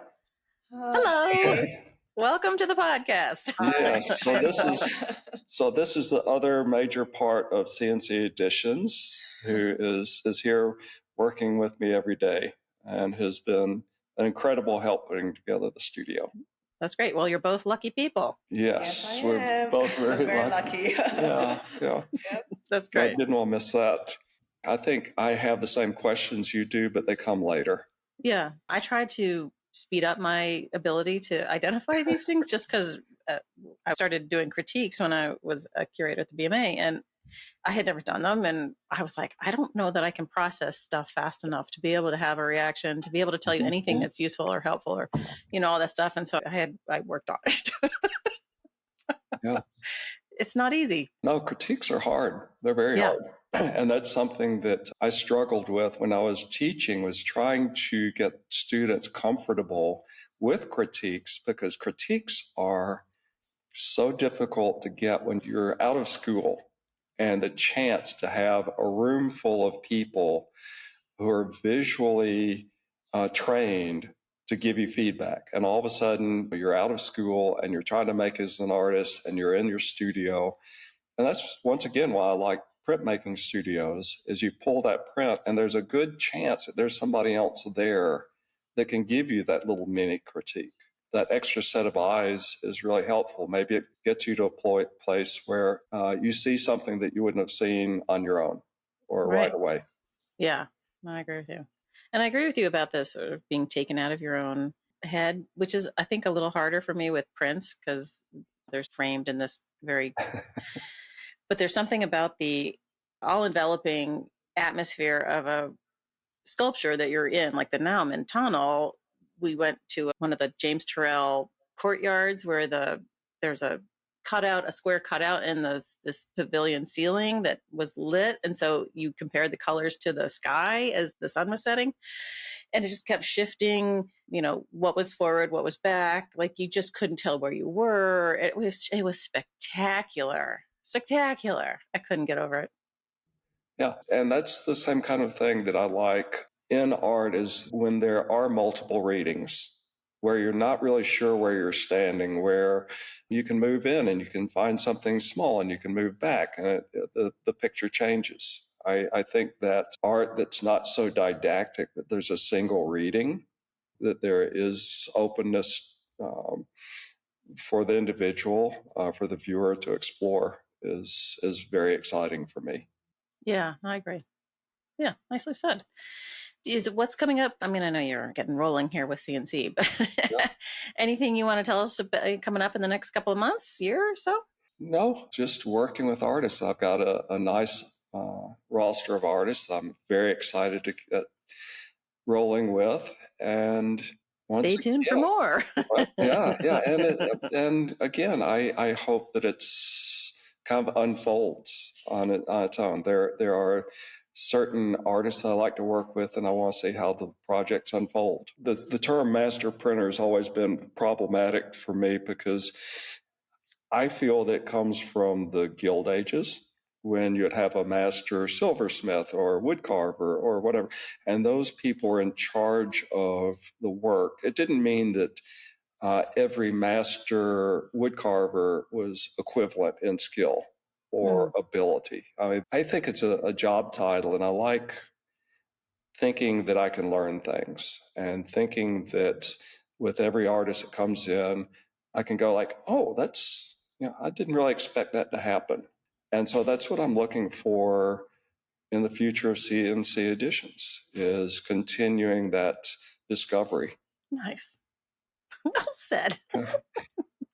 Hello. Okay. Welcome to the podcast. Yes. So this is the other major part of C&C Editions, who is here working with me every day and has been an incredible help putting together the studio. That's great. Well, you're both lucky people. Yes, we're both very lucky. Yeah. Yep. That's great. I didn't want to miss that. I think I have the same questions you do, but they come later. Yeah, I try to speed up my ability to identify these things just because I started doing critiques when I was a curator at the BMA, and I had never done them. And I was like, I don't know that I can process stuff fast enough to be able to have a reaction, to be able to tell you anything that's useful or helpful or, all that stuff. And so I worked on it. Yeah. It's not easy. No, critiques are hard. They're very hard. And that's something that I struggled with when I was teaching, was trying to get students comfortable with critiques, because critiques are so difficult to get when you're out of school, and the chance to have a room full of people who are visually trained to give you feedback. And all of a sudden you're out of school and you're trying to make as an artist and you're in your studio. And that's once again why I like printmaking studios, is you pull that print and there's a good chance that there's somebody else there that can give you that little mini critique. That extra set of eyes is really helpful. Maybe it gets you to a place where you see something that you wouldn't have seen on your own or right away. Yeah, no, I agree with you. And I agree with you about this sort of being taken out of your own head, which is, I think, a little harder for me with prints because they're framed in this very, but there's something about the all-enveloping atmosphere of a sculpture that you're in, like the Naumann Tunnel. We went to one of the James Turrell courtyards where there's a square cutout in this pavilion ceiling that was lit. And so you compared the colors to the sky as the sun was setting. And it just kept shifting, what was forward, what was back. Like you just couldn't tell where you were. It was spectacular. Spectacular. I couldn't get over it. Yeah. And that's the same kind of thing that I like in art, is when there are multiple readings, where you're not really sure where you're standing, where you can move in and you can find something small and you can move back and the picture changes. I think that art that's not so didactic, that there's a single reading, that there is openness for the individual, for the viewer to explore, is very exciting for me. Yeah, I agree. Yeah, nicely said. What's coming up? I mean, I know you're getting rolling here with C&C, but anything you want to tell us about coming up in the next couple of months, year or so? No, just working with artists. I've got a nice roster of artists I'm very excited to get rolling with. And stay tuned for more. Yeah. And again, I hope that it's kind of unfolds on its own. There are certain artists that I like to work with, and I want to see how the projects unfold. The term master printer has always been problematic for me, because I feel that it comes from the Guild Ages, when you'd have a master silversmith or woodcarver or whatever, and those people were in charge of the work. It didn't mean that every master woodcarver was equivalent in skill or ability. I mean, I think it's a job title, and I like thinking that I can learn things, and thinking that with every artist that comes in, I can go like, oh, that's, I didn't really expect that to happen. And so that's what I'm looking for in the future of C&C Editions, is continuing that discovery. Nice. Well said.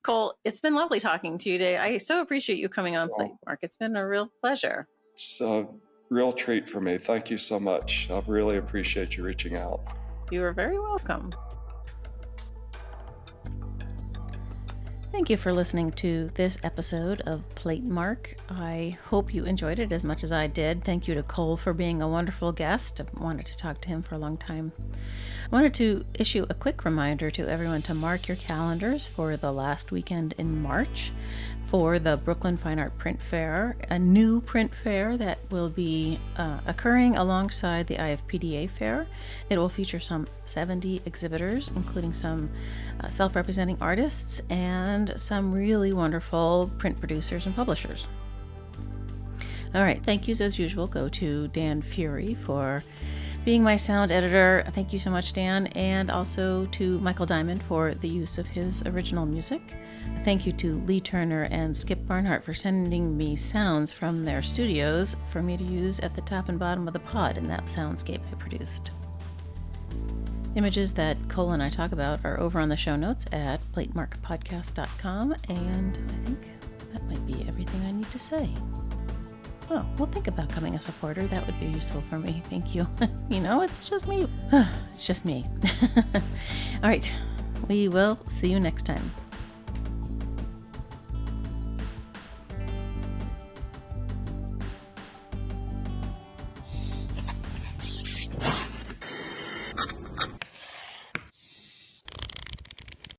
Cole, it's been lovely talking to you today. I so appreciate you coming on Platemark. It's been a real pleasure. It's a real treat for me. Thank you so much. I really appreciate you reaching out. You are very welcome. Thank you for listening to this episode of Platemark. I hope you enjoyed it as much as I did. Thank you to Cole for being a wonderful guest. I wanted to talk to him for a long time. I wanted to issue a quick reminder to everyone to mark your calendars for the last weekend in March for the Brooklyn Fine Art Print Fair, a new print fair that will be occurring alongside the IFPDA fair. It will feature some 70 exhibitors, including some self-representing artists and some really wonderful print producers and publishers. All right, thank yous as usual go to Dan Fury for being my sound editor. Thank you so much, Dan, and also to Michael Diamond for the use of his original music. Thank you to Lee Turner and Skip Barnhart for sending me sounds from their studios for me to use at the top and bottom of the pod in that soundscape I produced. Images that Cole and I talk about are over on the show notes at platemarkpodcast.com, and I think that might be everything I need to say. Oh, well, think about becoming a supporter. That would be useful for me. Thank you. It's just me. It's just me. All right. We will see you next time.